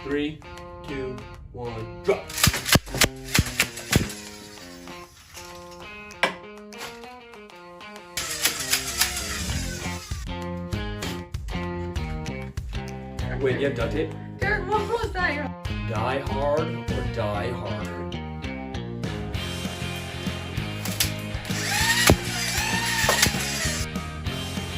3, 2, 1, drop. Wait, do you have duct tape? Derek, what was that? Die hard or die harder?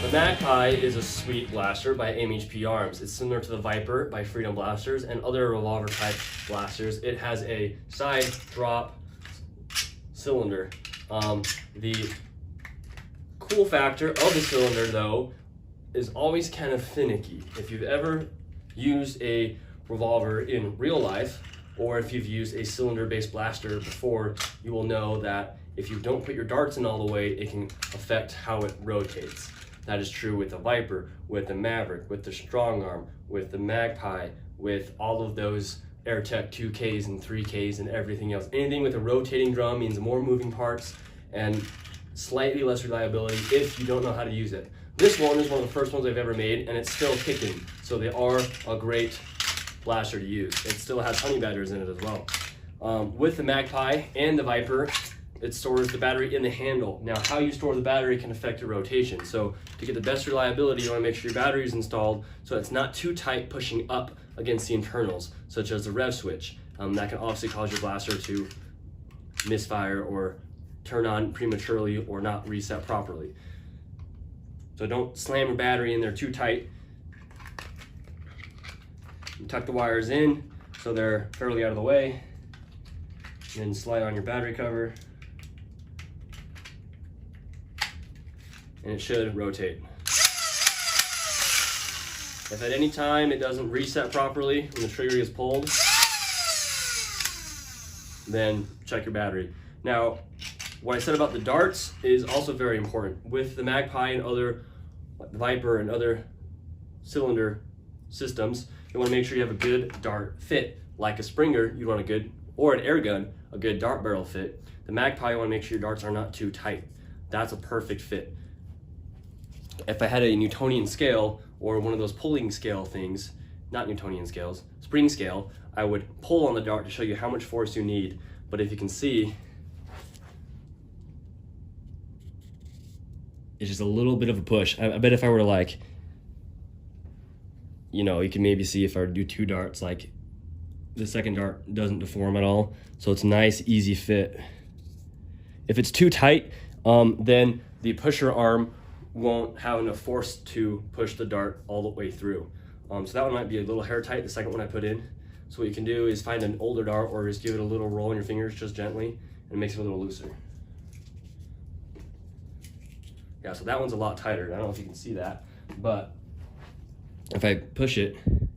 The Magpie is a sweet blaster by MHP Arms. It's similar to the Viper by Freedom Blasters and other revolver type blasters. It has a side drop cylinder. The cool factor of the cylinder though is always kind of finicky. If you've ever used a revolver in real life, or if you've used a cylinder-based blaster before, you will know that if you don't put your darts in all the way, it can affect how it rotates. That is true with the Viper, with the Maverick, with the Strong Arm, with the Magpie, with all of those AirTech 2Ks and 3Ks and everything else. Anything with a rotating drum means more moving parts and slightly less reliability if you don't know how to use it. This one is one of the first ones I've ever made, and it's still kicking, so they are a great blaster to use. It still has honey batters in it as well. With the Magpie and the Viper, it stores the battery in the handle. Now, how you store the battery can affect your rotation. So to get the best reliability, you want to make sure your battery is installed so it's not too tight pushing up against the internals, such as the rev switch. That can obviously cause your blaster to misfire or turn on prematurely or not reset properly. So don't slam your battery in there too tight. You tuck the wires in so they're fairly out of the way. Then slide on your battery cover. And it should rotate. If at any time it doesn't reset properly when the trigger is pulled, then check your battery. Now, what I said about the darts is also very important. With the Magpie and other Viper and other cylinder systems, you want to make sure you have a good dart fit. Like a Springer, you want a good, or an air gun, a good dart barrel fit. The Magpie, you want to make sure your darts are not too tight. That's a perfect fit. If I had a Newtonian scale or one of those pulling scale things, not Newtonian scales, spring scale, I would pull on the dart to show you how much force you need. But if you can see, it's just a little bit of a push. I bet if I were to like, you know, you can maybe see if I were to do 2 darts, like the second dart doesn't deform at all. So it's a nice, easy fit. If it's too tight, then the pusher arm won't have enough force to push the dart all the way through. So that one might be a little hair tight, the second one I put in. So what you can do is find an older dart or just give it a little roll in your fingers just gently, and it makes it a little looser. Yeah, so that one's a lot tighter. I don't know if you can see that, but if I push it, it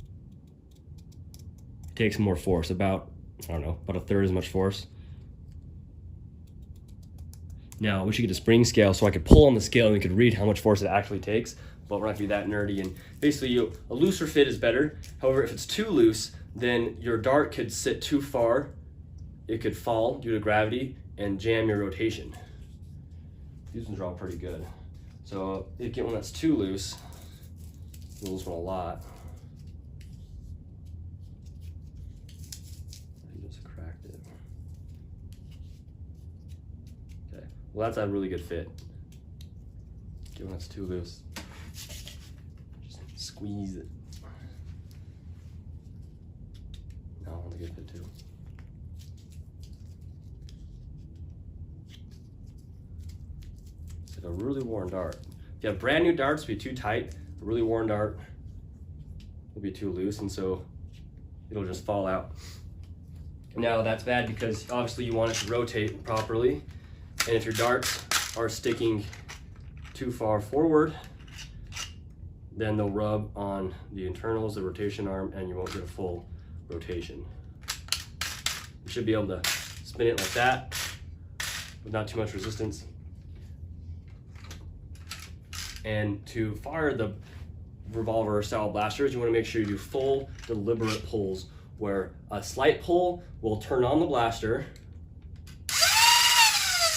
takes more force, about, I don't know, about a third as much force. Now, we should get a spring scale so I could pull on the scale and we could read how much force it actually takes, but we're not gonna be that nerdy. And basically, a looser fit is better. However, if it's too loose, then your dart could sit too far. It could fall due to gravity and jam your rotation. These ones are all pretty good. So if you get one that's too loose, you'll lose one a lot. I just cracked it. Okay, well that's a really good fit. Get one that's too loose. Just squeeze it. No, that's a good fit too. It's like a really worn dart. If you have brand new darts, it'll be too tight. A really worn dart will be too loose, and so it'll just fall out. Now that's bad because obviously you want it to rotate properly, and if your darts are sticking too far forward, then they'll rub on the internals, the rotation arm, and you won't get a full rotation. You should be able to spin it like that with not too much resistance. And to fire the revolver-style blasters, you want to make sure you do full, deliberate pulls, where a slight pull will turn on the blaster,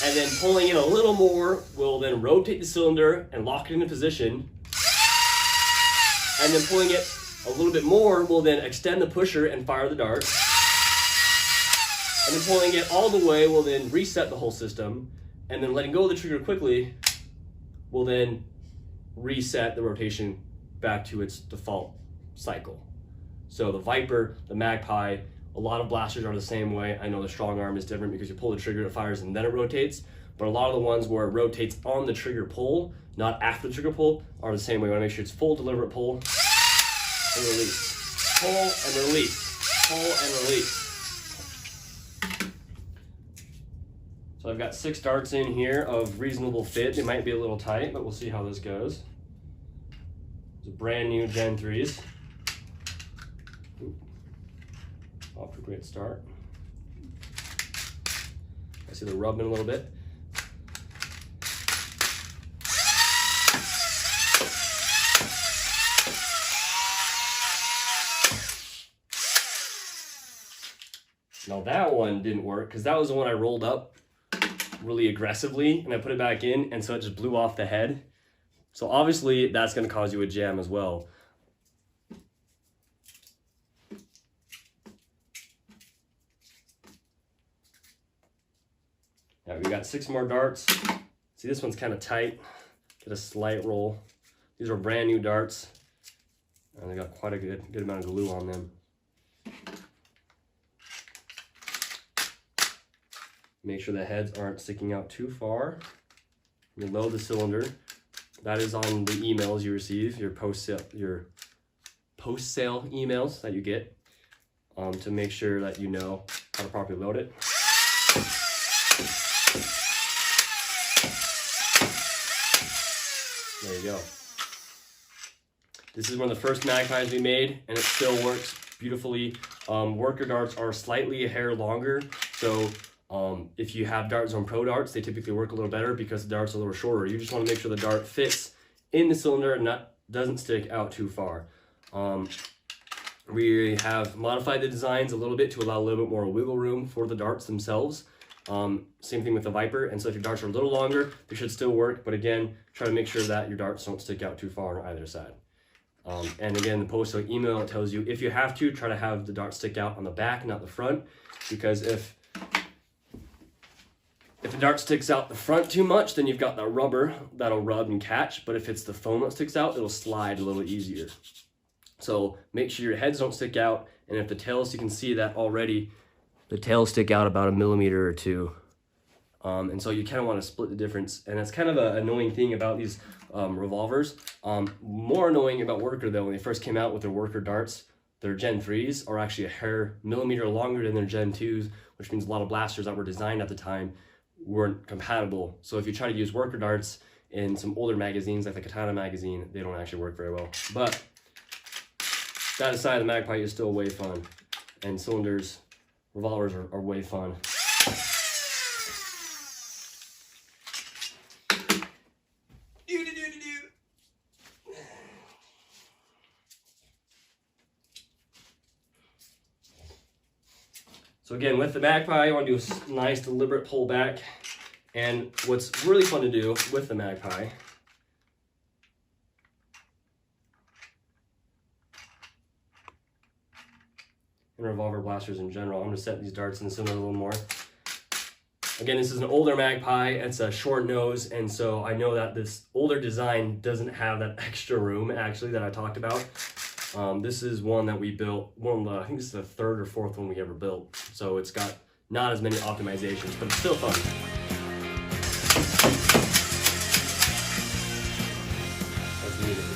and then pulling it a little more will then rotate the cylinder and lock it into position, and then pulling it A little bit more will then extend the pusher and fire the dart. And then pulling it all the way will then reset the whole system. And then letting go of the trigger quickly will then reset the rotation back to its default cycle. So the Viper, the Magpie, a lot of blasters are the same way. I know the strong arm is different because you pull the trigger, it fires, and then it rotates. But a lot of the ones where it rotates on the trigger pull, not after the trigger pull, are the same way. You want to make sure it's full, deliberate pull and release. Pull and release. Pull and release. So I've got 6 darts in here of reasonable fit. They might be a little tight, but we'll see how this goes. It's a brand new Gen 3s. Off to a great start. I see they're rubbing a little bit. Now that one didn't work because that was the one I rolled up really aggressively and I put it back in, and so it just blew off the head. So obviously that's going to cause you a jam as well. Now we got 6 more darts. See, this one's kind of tight. Get a slight roll. These are brand new darts, and they got quite a good amount of glue on them. Make sure the heads aren't sticking out too far. You load the cylinder. That is on the emails you receive, your post-sale emails that you get, to make sure that you know how to properly load it. There you go. This is one of the first Magpies we made, and it still works beautifully. Worker darts are slightly a hair longer, so if you have Dart Zone Pro darts, they typically work a little better because the dart's are a little shorter. You just want to make sure the dart fits in the cylinder and doesn't stick out too far. We have modified the designs a little bit to allow a little bit more wiggle room for the darts themselves. Same thing with the Viper, and so if your darts are a little longer, they should still work, but again, try to make sure that your darts don't stick out too far on either side. And again, the postal email tells you if you have to, try to have the dart stick out on the back, not the front, because if the dart sticks out the front too much, then you've got that rubber that'll rub and catch, but if it's the foam that sticks out, it'll slide a little easier. So make sure your heads don't stick out, and if the tails, you can see that already, the tails stick out about 1 millimeter or 2. And so you kind of want to split the difference, and that's kind of an annoying thing about these revolvers. More annoying about Worker though, when they first came out with their Worker darts, their Gen 3s are actually a hair millimeter longer than their Gen 2s, which means a lot of blasters that were designed at the time weren't compatible. So if you try to use Worker darts in some older magazines like the Katana magazine, they don't actually work very well. But that aside, the Magpie is still way fun, and cylinders, revolvers are way fun. So again, with the Magpie, you want to do a nice deliberate pull back. And what's really fun to do with the Magpie and revolver blasters in general, I'm going to set these darts in the cylinder a little more. Again, this is an older Magpie. It's a short nose, and so I know that this older design doesn't have that extra room actually that I talked about. This is one that we built, I think this is the 3rd or 4th one we ever built. So it's got not as many optimizations, but it's still fun. That's neat.